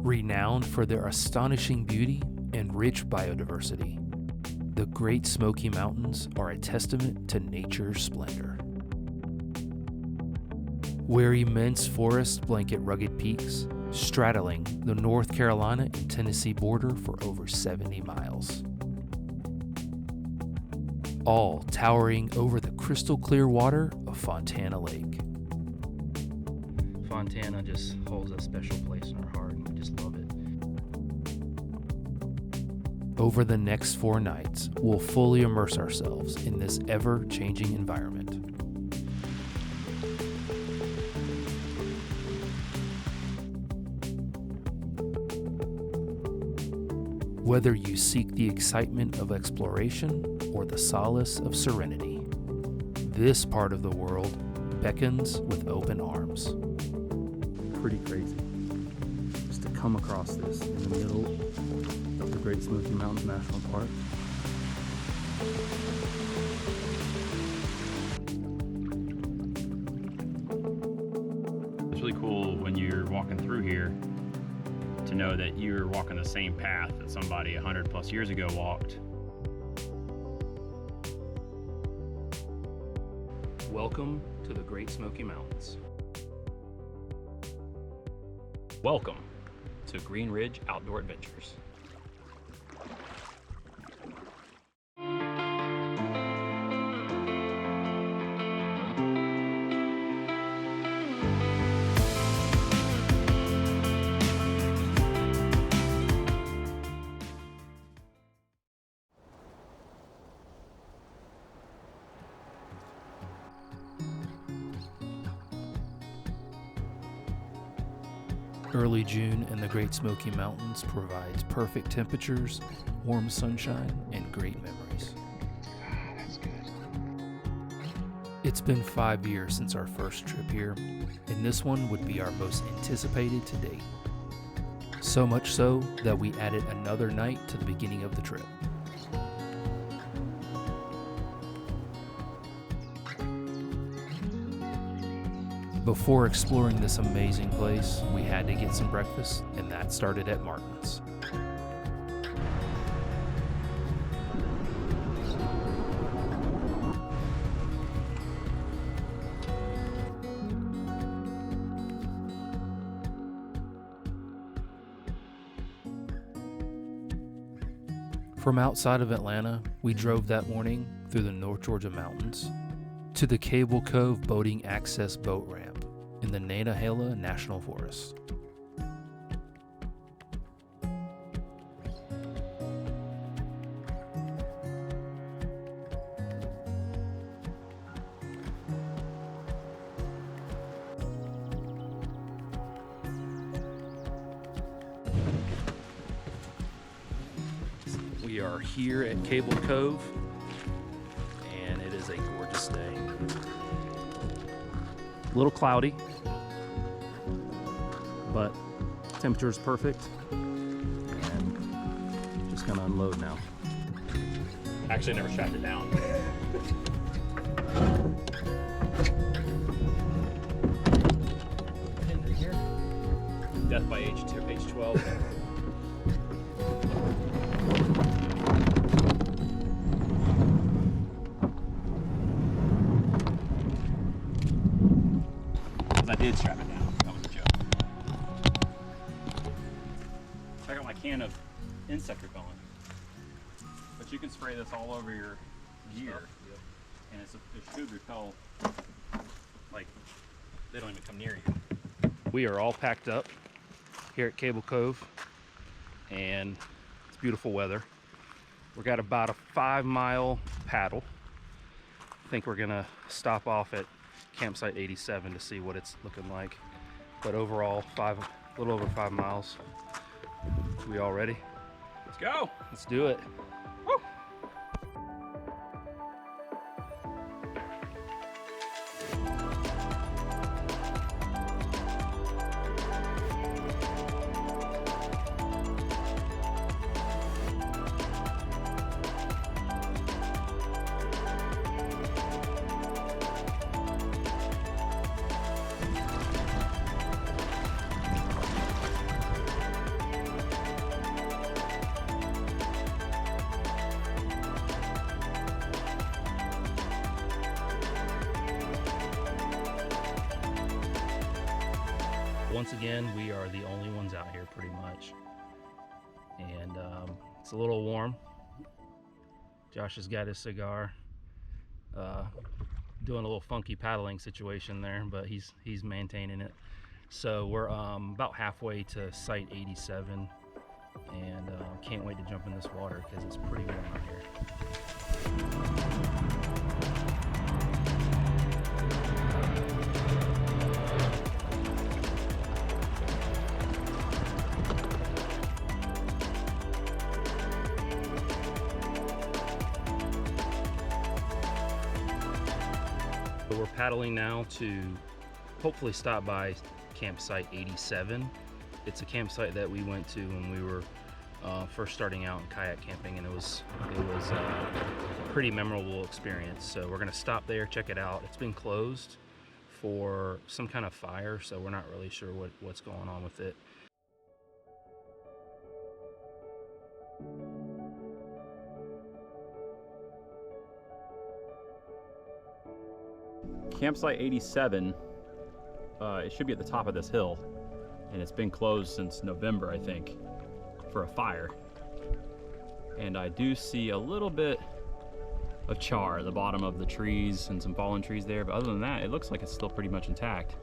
Renowned for their astonishing beauty and rich biodiversity, the Great Smoky Mountains are a testament to nature's splendor. Where immense forests blanket rugged peaks, straddling the North Carolina and Tennessee border for over 70 miles. All towering over the crystal clear water of Fontana Lake. Fontana just holds a special place in our heart, and we just love it. Over the next 4 nights, we'll fully immerse ourselves in this ever-changing environment. Whether you seek the excitement of exploration or the solace of serenity, this part of the world beckons with open arms. Pretty crazy just to come across this in the middle of the Great Smoky Mountains National Park. It's really cool when you're walking through here to know that you're walking the same path that somebody 100 plus years ago walked. Welcome to the Great Smoky Mountains. Welcome to Green Ridge Outdoor Adventures. Early June in the Great Smoky Mountains provides perfect temperatures, warm sunshine, and great memories. That's good. It's been 5 years since our first trip here, and this one would be our most anticipated to date. So much so that we added another night to the beginning of the trip. Before exploring this amazing place, we had to get some breakfast, and that started at Martin's. From outside of Atlanta, we drove that morning through the North Georgia mountains to the Cable Cove Boating Access boat ramp in the Nantahala National Forest. We are here at Cable Cove, and it is a gorgeous day. A little cloudy, but temperature is perfect, and just gonna unload now. Actually, I never strapped it down. Death by age 12. I did strap it down. That was a joke. I got my can of insect repellent. But you can spray this all over your gear, and it should repel. Like, they don't even come near you. We are all packed up here at Cable Cove, and it's beautiful weather. We got about a 5-mile paddle. I think we're gonna stop off at campsite 87 to see what it's looking like. But overall, a little over 5 miles. We all ready? Let's go. Let's do it. Woo. once again, we are the only ones out here pretty much. And it's a little warm. Josh has got his cigar. Doing a little funky paddling situation there, but he's maintaining it. So we're about halfway to site 87, and can't wait to jump in this water because it's pretty warm out here. We're paddling now to hopefully stop by campsite 87. It's a campsite that we went to when we were first starting out in kayak camping, and it was a pretty memorable experience. So we're gonna stop there, check it out. It's been closed for some kind of fire, so we're not really sure what's going on with it. Campsite 87, it should be at the top of this hill, and it's been closed since November, I think, for a fire. And I do see a little bit of char at the bottom of the trees and some fallen trees there, but other than that, it looks like it's still pretty much intact.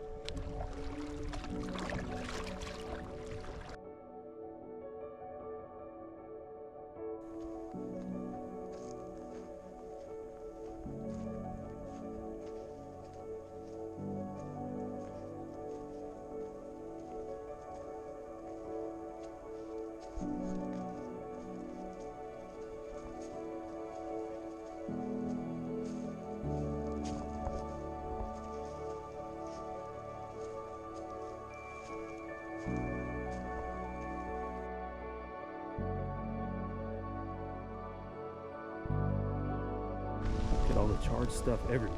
Look at all the charred stuff everywhere.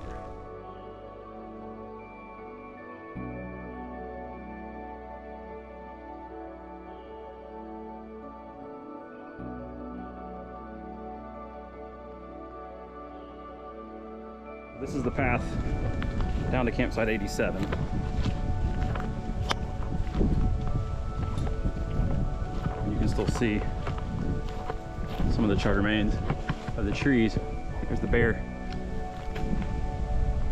This is the path down to campsite 87. You can still see some of the charred remains of the trees. Here's the bare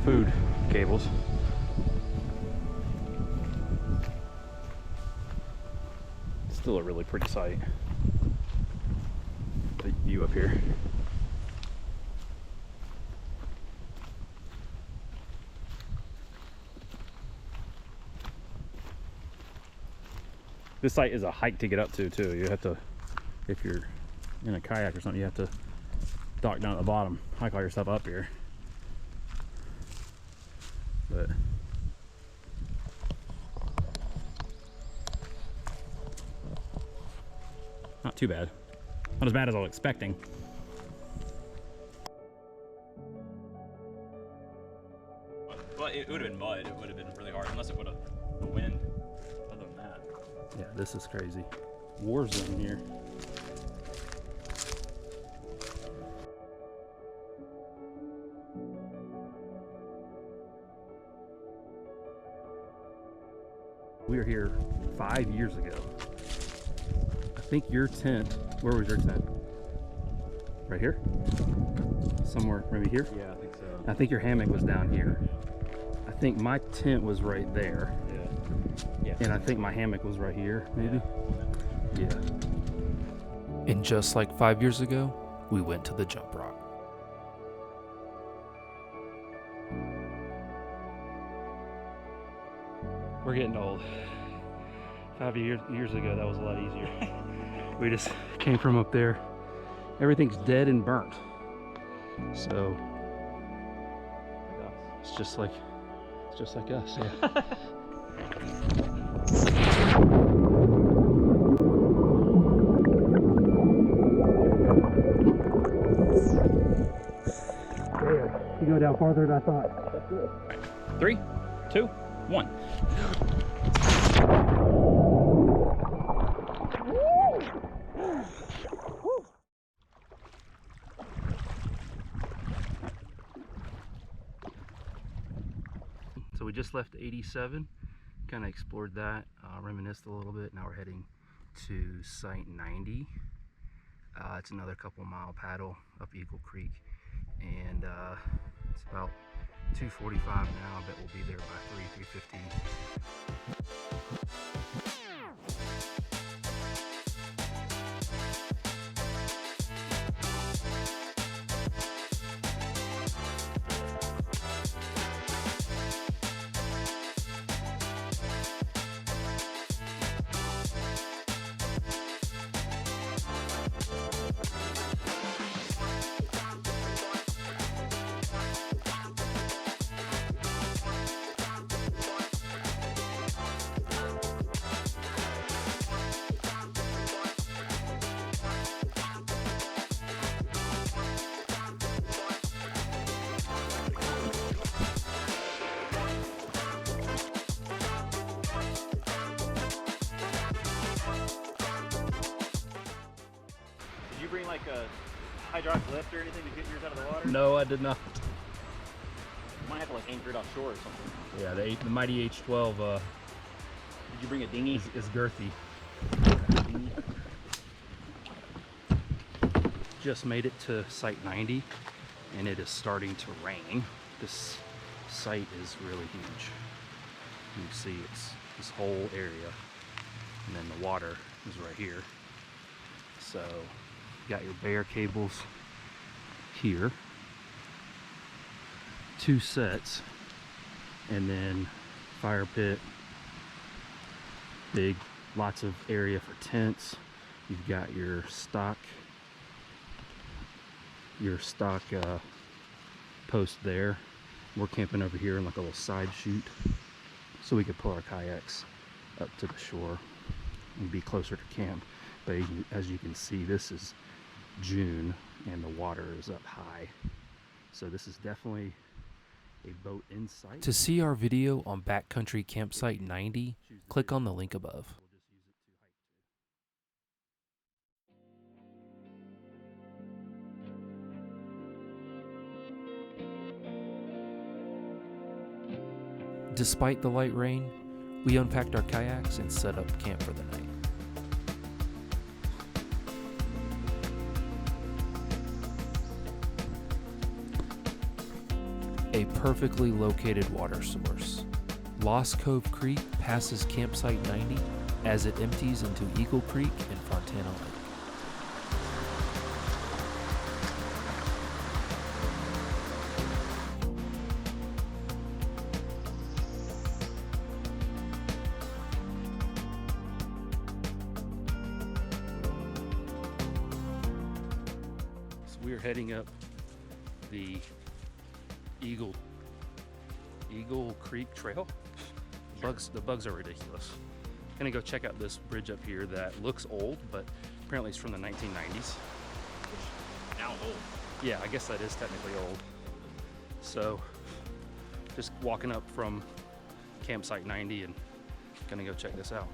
food cables. Still a really pretty sight. The view up here. This site is a hike to get up to too. You have to, if you're in a kayak or something, you have to dock down at the bottom, hike all your stuff up here. But not too bad. Not as bad as I was expecting. But it would have been mud. It would have been really hard unless it would have the wind. Other than that. Yeah, this is crazy. War zone here. We were here 5 years ago. I think your tent, where was your tent? Right here? Somewhere maybe here? Yeah, I think so. I think your hammock was down here. I think my tent was right there. Yeah. And I think my hammock was right here, maybe? Yeah. And just like 5 years ago, we went to the jump rock. We're getting old. 5 years ago, that was a lot easier. We just came from up there. Everything's dead and burnt. So it's just like us, yeah. You go down farther than I thought. 3, 2, 1. So we just left 87, kind of explored that. reminisced a little bit. Now we're heading to Site 90. It's another couple mile paddle up Eagle Creek, and it's about 2:45 now. I bet we'll be there by 3:15. Did you bring like a hydraulic lift or anything to get yours out of the water? No, I did not. You might have to like anchor it offshore or something. Yeah, the mighty H12 Did you bring a dinghy? is girthy. Just made it to Site 90, and it is starting to rain. This site is really huge. You can see it's this whole area, and then the water is right here. So you got your bare cables here, 2 sets, and then fire pit, big, lots of area for tents. You've got your stock post there. We're camping over here in like a little side chute, so we could pull our kayaks up to the shore and be closer to camp. But as you can see, this is June and the water is up high, so this is definitely a boat in sight. To see our video on Backcountry Campsite 90, click on the link above. Despite the light rain, we unpacked our kayaks and set up camp for the night. A perfectly located water source. Lost Cove Creek passes Campsite 90 as it empties into Eagle Creek and Fontana Lake. So we are heading up the Eagle Creek Trail. The bugs are ridiculous. Gonna go check out this bridge up here that looks old, but apparently it's from the 1990s. Now old. Yeah, I guess that is technically old. So just walking up from Campsite 90 and gonna go check this out.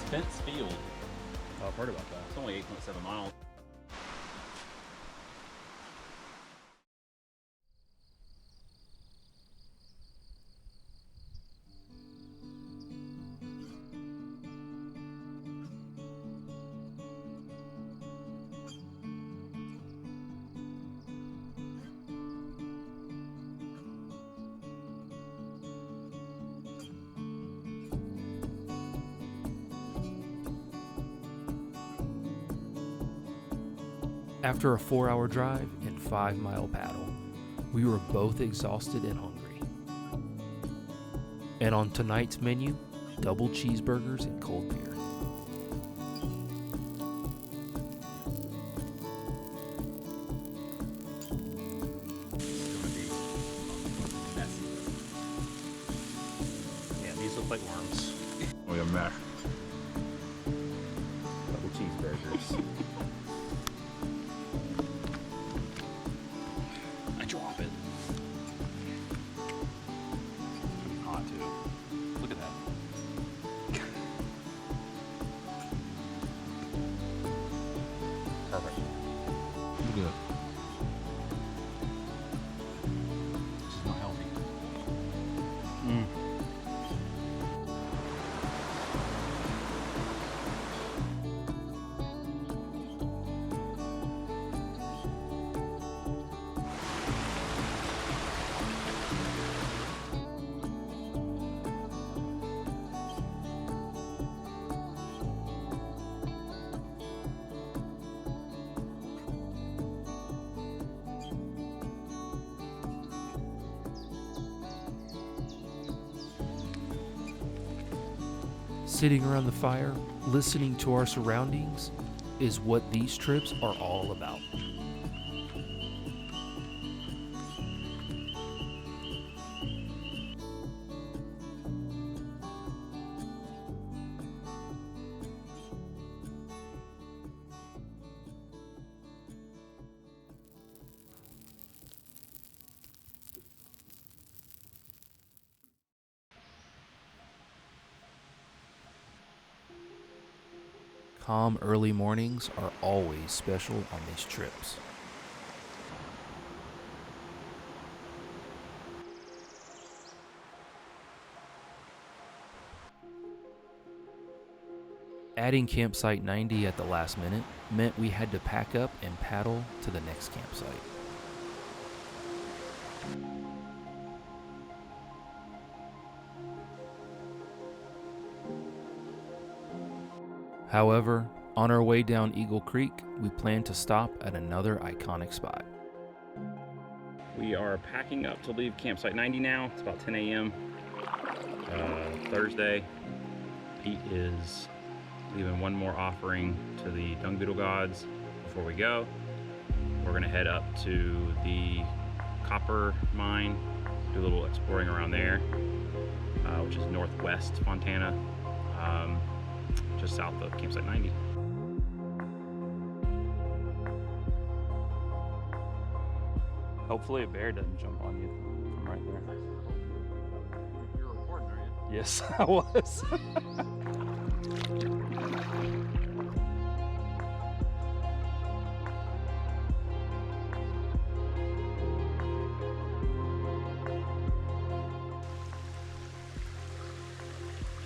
Fence field. Oh, I've heard about that. It's only 8.7 miles. After a 4-hour drive and 5-mile paddle, we were both exhausted and hungry. And on tonight's menu, double cheeseburgers and cold beer. Yeah, these look like worms. Oh yeah, Mac. Double cheeseburgers. I drop it. It's hot too. Look at that. Perfect. Look at that. This is not healthy. Sitting around the fire, listening to our surroundings, is what these trips are all about. Calm early mornings are always special on these trips. Adding campsite 90 at the last minute meant we had to pack up and paddle to the next campsite. However, on our way down Eagle Creek, we plan to stop at another iconic spot. We are packing up to leave campsite 90 now. It's about 10 a.m. Thursday. Pete is leaving one more offering to the dung beetle gods before we go. We're gonna head up to the copper mine, do a little exploring around there, which is northwest Fontana, just south of campsite 90. Hopefully a bear doesn't jump on you from right there. You're recording, are you? Yes, I was.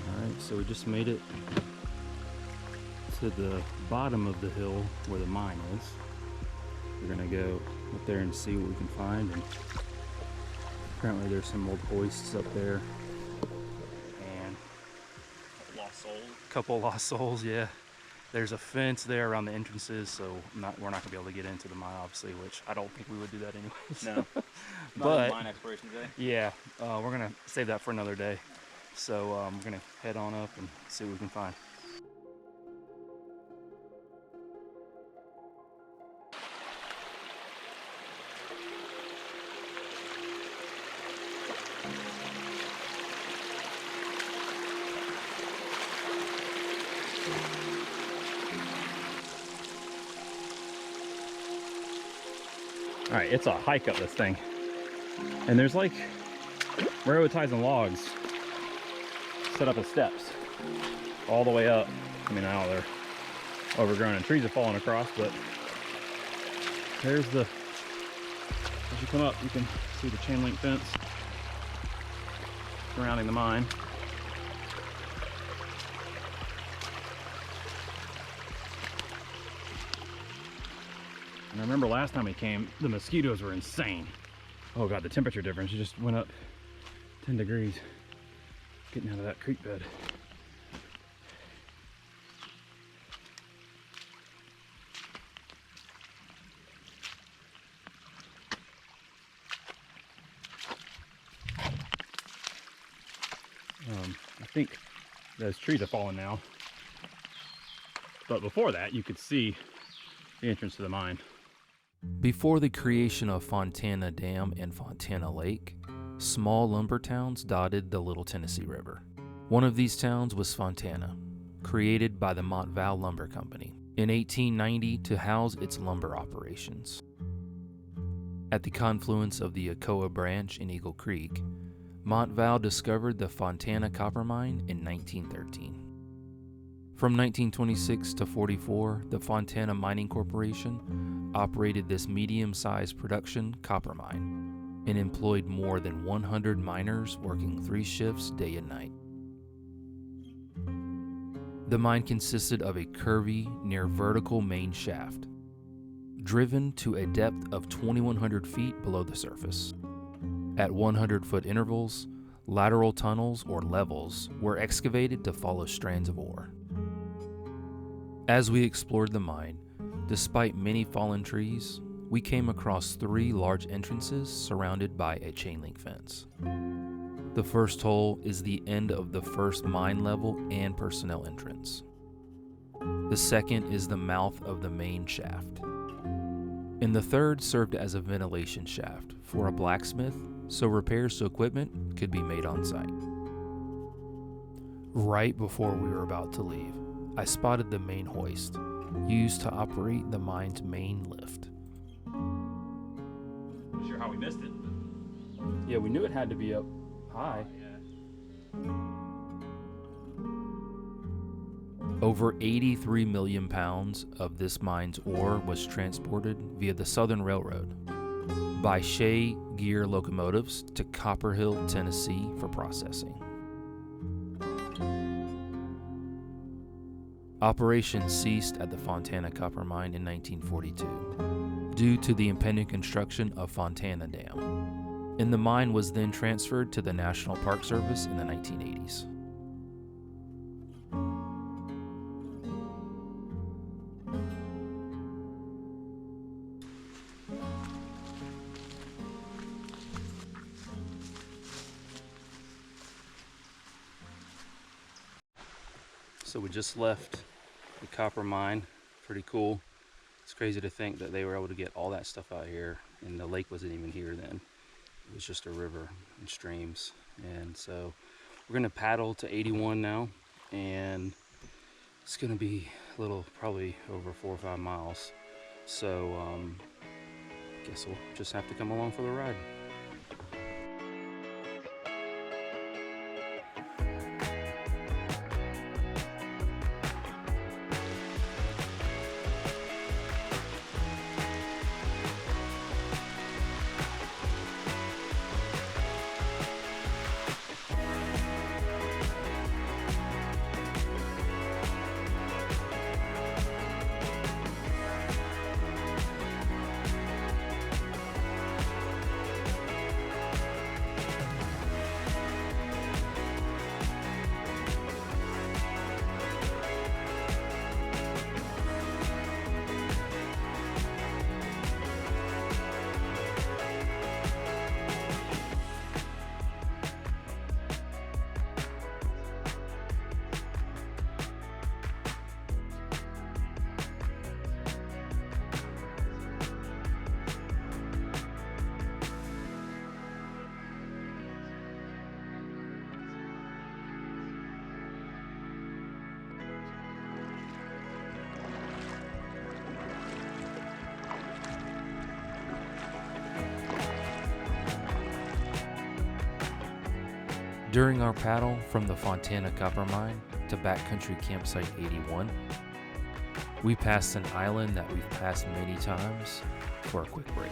Alright, so we just made it to the bottom of the hill where the mine is. We're gonna go up there and see what we can find. And apparently there's some old hoists up there. And a couple lost souls, yeah. There's a fence there around the entrances, so we're not gonna be able to get into the mine, obviously, which I don't think we would do that anyways. No. But Mine exploration today. yeah, we're gonna save that for another day. So we're gonna head on up and see what we can find. All right, it's a hike up this thing. And there's like railroad ties and logs. set up as steps all the way up. I mean, now they're overgrown and trees are falling across, but there's the, as you come up, you can see the chain link fence surrounding the mine. And I remember last time we came, the mosquitoes were insane. Oh God, the temperature difference, it just went up 10 degrees getting out of that creek bed. I think those trees are falling now, but before that you could see the entrance to the mine. Before the creation of Fontana Dam and Fontana Lake, small lumber towns dotted the Little Tennessee River. One of these towns was Fontana, created by the Montvale Lumber Company in 1890 to house its lumber operations. At the confluence of the Ocoa Branch and Eagle Creek, Montvale discovered the Fontana Copper Mine in 1913. From 1926 to 44, the Fontana Mining Corporation operated this medium-sized production copper mine and employed more than 100 miners working 3 shifts day and night. The mine consisted of a curvy, near vertical main shaft, driven to a depth of 2,100 feet below the surface. At 100-foot intervals, lateral tunnels or levels were excavated to follow strands of ore. As we explored the mine, despite many fallen trees, we came across 3 large entrances surrounded by a chain link fence. The first hole is the end of the first mine level and personnel entrance. The second is the mouth of the main shaft. And the third served as a ventilation shaft for a blacksmith, so repairs to equipment could be made on site. Right before we were about to leave, I spotted the main hoist, used to operate the mine's main lift. Not sure how we missed it. Yeah, we knew it had to be up high. Over 83 million pounds of this mine's ore was transported via the Southern Railroad by Shea Gear locomotives to Copper Hill, Tennessee for processing. Operations ceased at the Fontana Copper Mine in 1942 due to the impending construction of Fontana Dam, and the mine was then transferred to the National Park Service in the 1980s. So we just left the copper mine. Pretty cool. It's crazy to think that they were able to get all that stuff out here, and the lake wasn't even here then. It was just a river and streams. And so we're gonna paddle to 81 now, and it's gonna be a little, probably over 4 or 5 miles. So guess we'll just have to come along for the ride. During our paddle from the Fontana Copper Mine to Backcountry Campsite 81, we passed an island that we've passed many times for a quick break.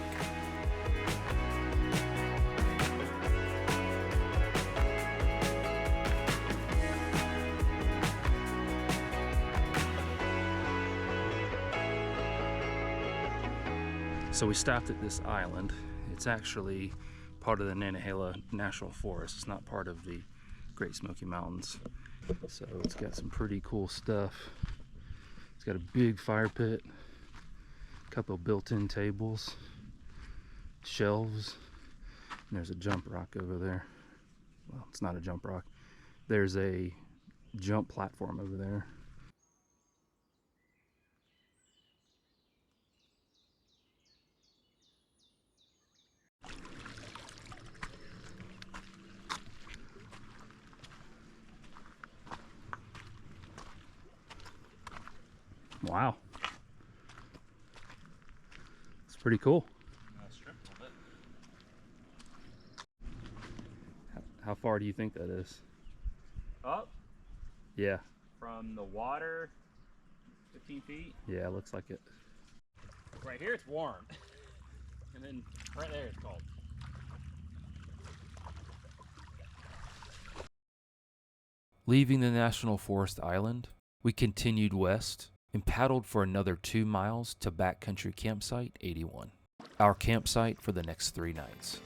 So we stopped at this island. It's actually part of the Nantahala National Forest. It's not part of the Great Smoky Mountains. So it's got some pretty cool stuff. It's got a big fire pit, a couple of built-in tables, shelves, and there's a jump rock over there. Well, it's not a jump rock. There's a jump platform over there. Wow. It's pretty cool. Strip a little bit. How far do you think that is? Up Yeah. from the water, 15 feet. Yeah, it looks like it. Right here it's warm. And then right there it's cold. Leaving the National Forest Island, we continued west and paddled for another 2 miles to Backcountry Campsite 81, our campsite for the next 3 nights.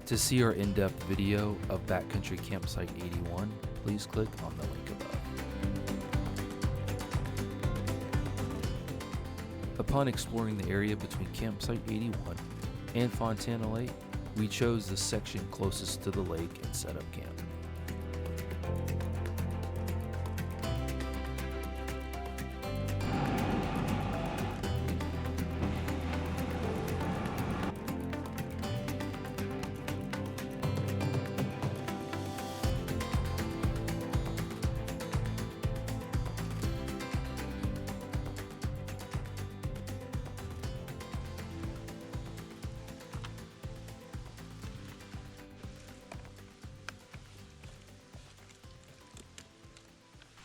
To see our in-depth video of Backcountry Campsite 81, please click on the link above. Upon exploring the area between Campsite 81 and Fontana Lake, we chose the section closest to the lake and set up camp.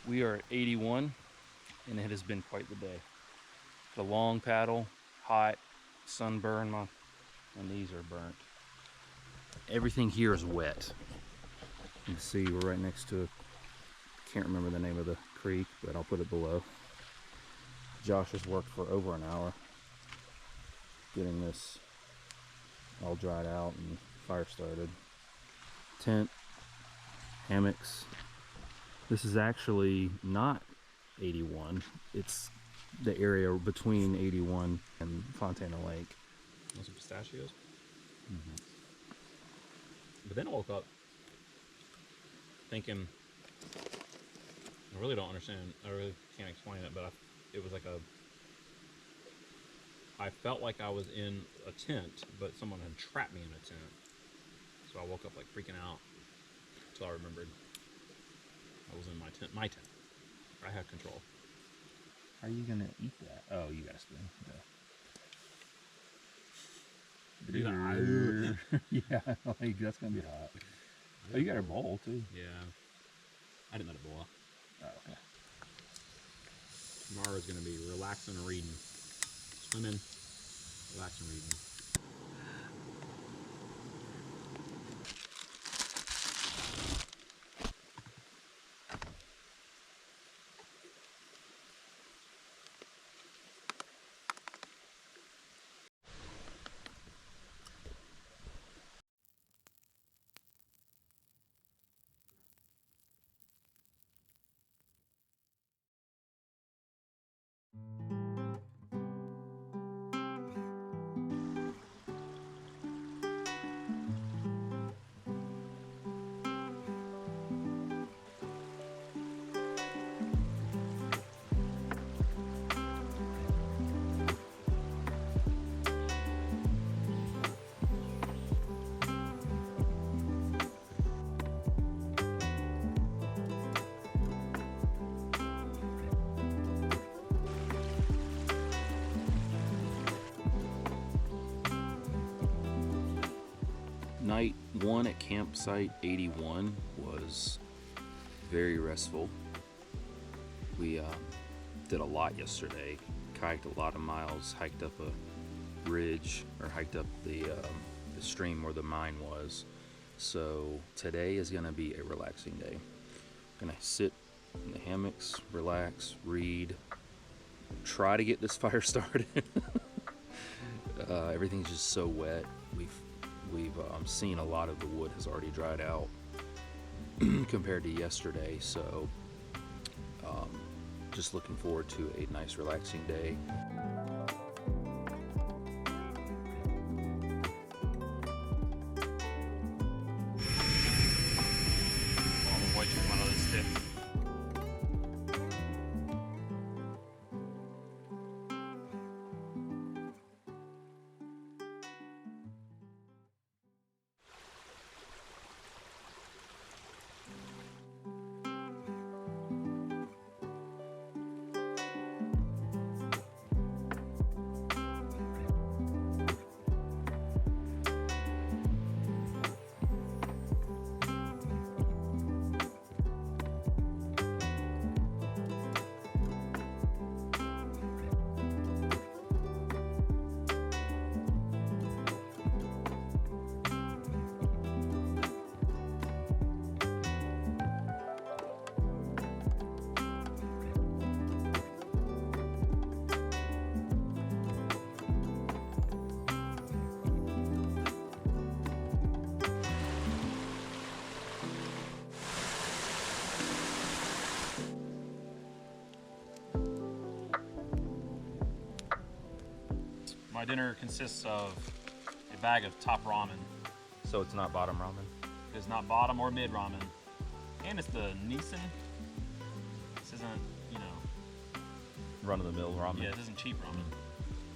We are at 81, and it has been quite the day. The long paddle, hot, sunburn, my knees are burnt. Everything here is wet. You can see we're right next to, can't remember the name of the creek, but I'll put it below. Josh has worked for over an hour getting this all dried out and fire started. Tent, hammocks. This is actually not 81. It's the area between 81 and Fontana Lake. Want some pistachios? But then I woke up thinking, I really don't understand, I really can't explain it, but it was like I felt like I was in a tent, but someone had trapped me in a tent. So I woke up like freaking out until I remembered I was in my tent. I had control. How are you gonna eat that? Oh, you got a spoon. Yeah, like that's gonna be hot. Oh, you got a bowl too. Yeah. I didn't let it boil. Oh, okay. Tomorrow's gonna be relaxing and reading. Swimming, relaxing and reading. One at campsite 81 was very restful. We did a lot yesterday, kayaked a lot of miles, hiked up a ridge, or hiked up the stream where the mine was. So today is gonna be a relaxing day. Gonna sit in the hammocks, relax, read, try to get this fire started. Everything's just so wet. We've seen a lot of the wood has already dried out compared to yesterday, so just looking forward to a nice relaxing day. My dinner consists of a bag of top ramen. So it's not bottom ramen? It's not bottom or mid ramen. And it's the Nissan. This isn't, you know. Run-of-the-mill ramen? Yeah, this isn't cheap ramen.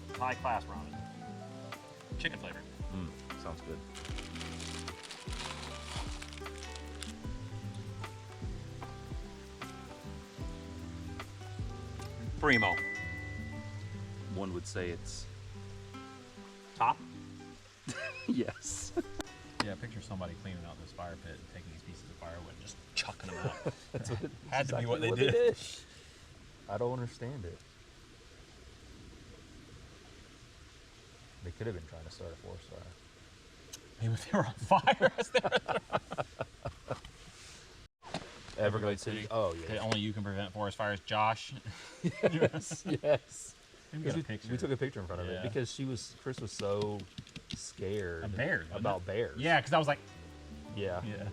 It's high class ramen. Chicken flavored. Sounds good. Primo. One would say it's Top? yes. Yeah, picture somebody cleaning out this fire pit and taking these pieces of firewood and just chucking them out. That's what Had to be what they it did. is. I don't understand it. They could have been trying to start a forest fire. Maybe they were on fire. Everglades City. Oh Okay, yeah. only you can prevent forest fires. Josh. Yes. Yes. We got a picture. We took a picture in front of it Yeah. because Chris was so scared Of bears, wasn't about it? bears. Yeah, because I was like, Yeah. yeah.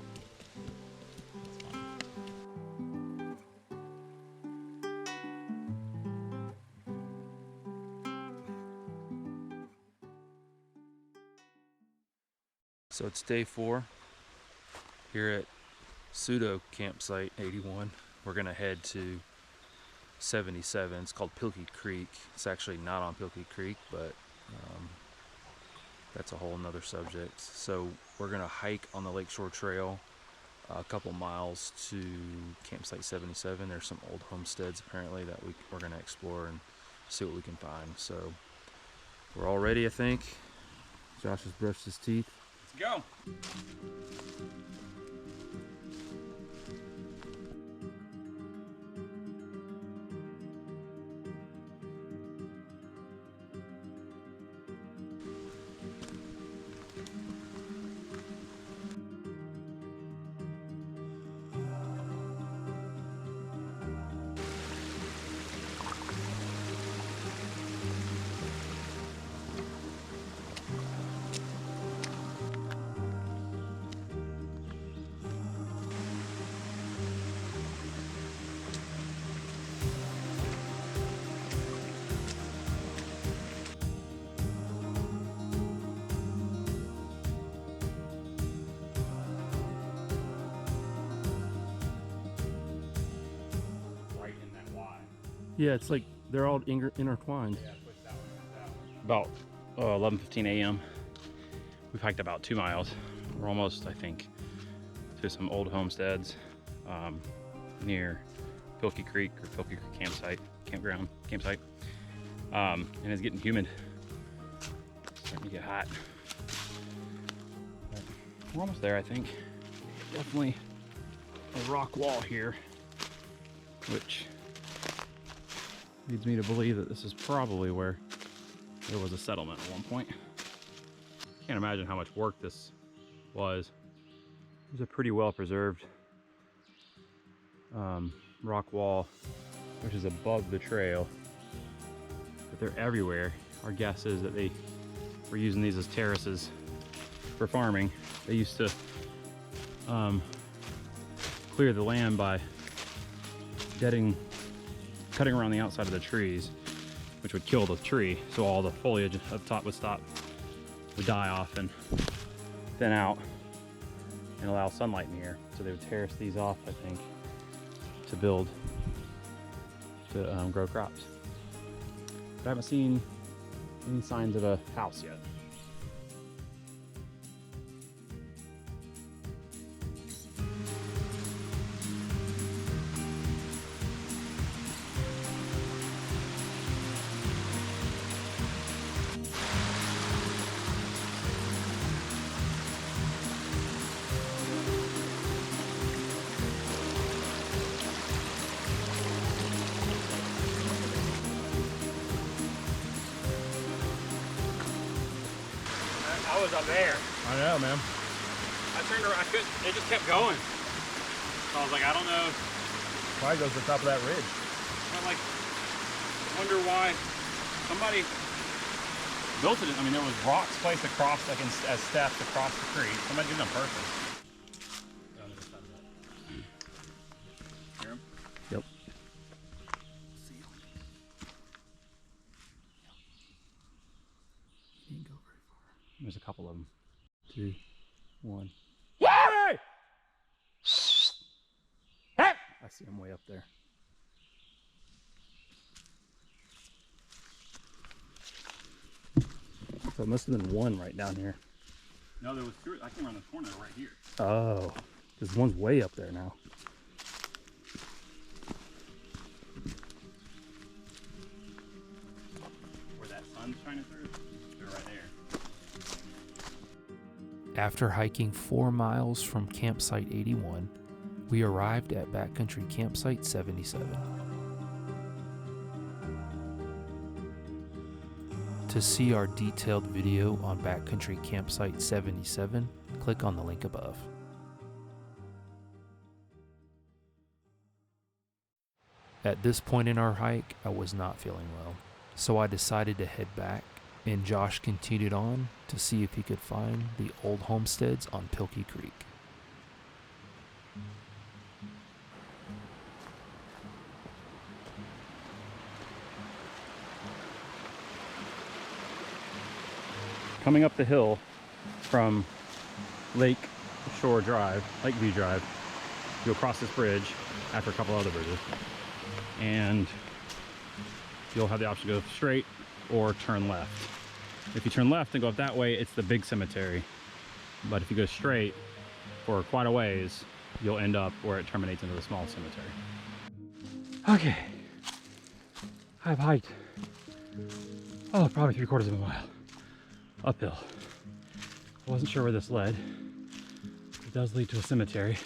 So it's day 4 here at pseudo campsite 81. We're gonna head to 77. It's called Pilkey Creek. It's actually not on Pilkey Creek, but that's a whole nother subject. So we're gonna hike on the Lakeshore Trail a couple miles to campsite 77. There's some old homesteads apparently that we're gonna explore and see what we can find. So we're all ready, I think. Josh has brushed his teeth. Let's go. Yeah, it's like they're all intertwined. About 11:15 a.m. We've hiked about 2 miles. We're almost, I think, to some old homesteads near Pilkey Creek or Pilkey Creek campsite. And it's getting humid. Starting to get hot. We're almost there, I think. Definitely a rock wall here, which leads me to believe that this is probably where there was a settlement at one point. Can't imagine how much work this was. It was a pretty well preserved rock wall, which is above the trail, but they're everywhere. Our guess is that they were using these as terraces for farming. They used to clear the land by cutting around the outside of the trees, which would kill the tree, so all the foliage up top would die off and thin out and allow sunlight in the air. So they would terrace these off, I think, to grow crops. But I haven't seen any signs of a house yet. I was up there. I know, man. I turned around, I couldn't, it just kept going. So I was like, I don't know. Probably goes to the top of that ridge. I'm like, wonder why somebody built it. I mean, there was rocks placed across, like as steps across the creek. Somebody did it on purpose. Hear 'em? Yep. Didn't go very far. There's a couple of them. 2, 1. Hey! I see them way up there. So it must have been one right down here. No, there was two. I came around the corner right here. Oh, because one's way up there now. Where that sun's shining through. They're right there. After hiking 4 miles from campsite 81, we arrived at Backcountry Campsite 77. To see our detailed video on Backcountry Campsite 77, click on the link above. At this point in our hike, I was not feeling well, so I decided to head back, and Josh continued on to see if he could find the old homesteads on Pilkey Creek. Coming up the hill from Lakeview Drive, you'll cross this bridge after a couple other bridges, and you'll have the option to go straight or turn left. If you turn left and go up that way, it's the big cemetery. But if you go straight for quite a ways, you'll end up where it terminates into the small cemetery. Okay, I've hiked, probably 3/4 of a mile uphill. I wasn't sure where this led. It does lead to a cemetery.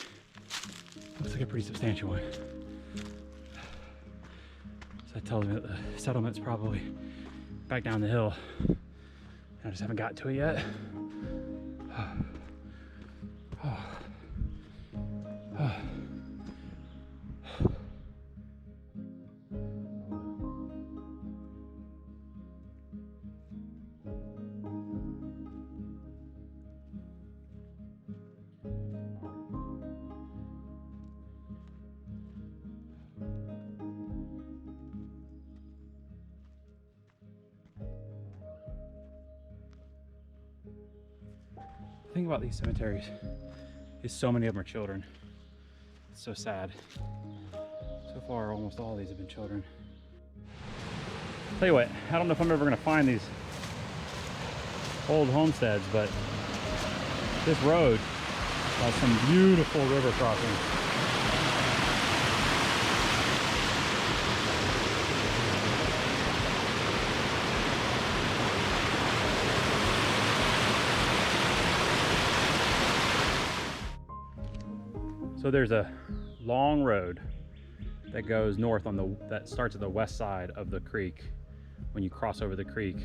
Looks like a pretty substantial one. So that tells me that the settlement's probably back down the hill. I just haven't got to it yet. The thing about these cemeteries is so many of them are children. It's so sad. So far, almost all of these have been children. Tell you what, I don't know if I'm ever gonna find these old homesteads, but this road has some beautiful river crossings. So there's a long road that goes north that starts at the west side of the creek. When you cross over the creek,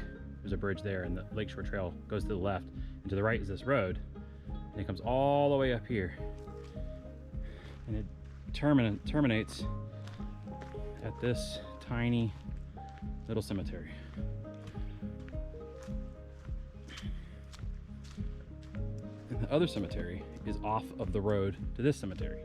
there's a bridge there, and the Lakeshore Trail goes to the left, and to the right is this road, and it comes all the way up here, and it terminates at this tiny little cemetery. And the other cemetery is off of the road to this cemetery.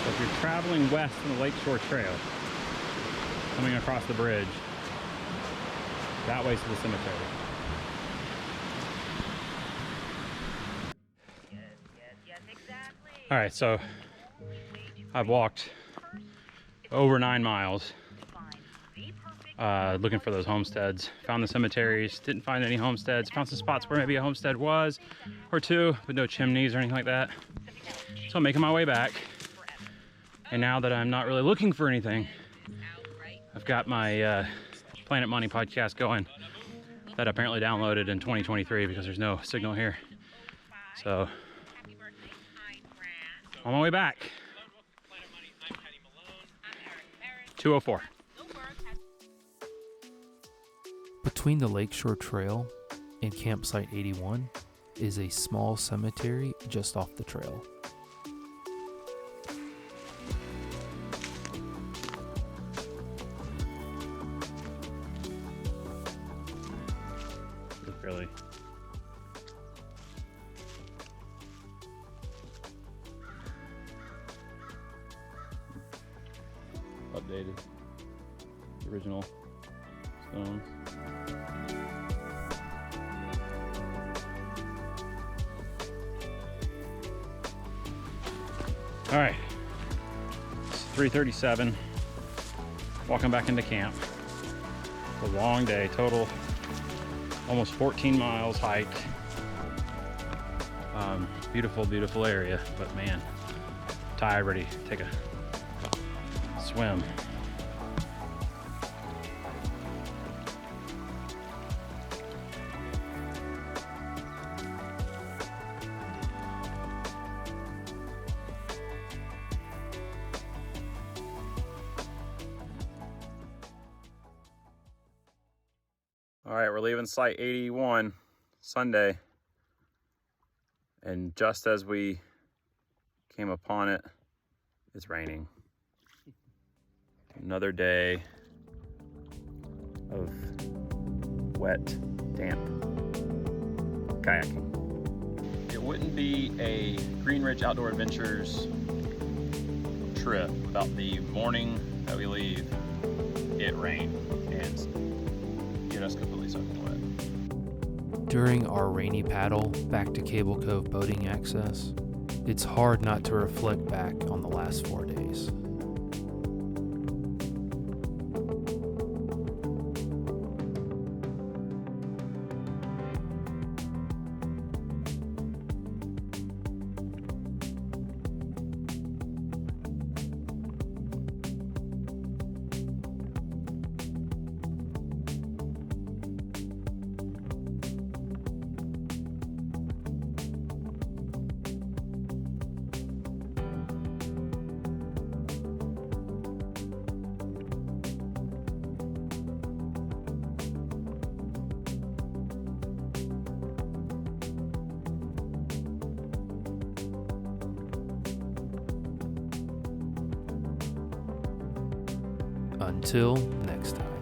So if you're traveling west on the Lakeshore Trail, coming across the bridge, that way's to the cemetery. All right, so I've walked over 9 miles looking for those homesteads. Found the cemeteries, didn't find any homesteads. Found some spots where maybe a homestead was, or two, but no chimneys or anything like that. So I'm making my way back. And now that I'm not really looking for anything, I've got my Planet Money podcast going that I apparently downloaded in 2023 because there's no signal here. So on my way back. 204. Between the Lakeshore Trail and Campsite 81 is a small cemetery just off the trail. It's really updated. The original stones. All right, it's 3:37. Walking back into camp. It's a long day, total almost 14 miles hiked. Beautiful, beautiful area, but man, tired, ready to take a swim. All right, we're leaving site 81 Sunday, and just as we came upon it, it's raining. Another day of wet, damp kayaking. It wouldn't be a Green Ridge Outdoor Adventures trip without the morning that we leave, it rained and get us completely soaking wet. During our rainy paddle back to Cable Cove Boating Access, it's hard not to reflect back on the last 4 days. Until next time.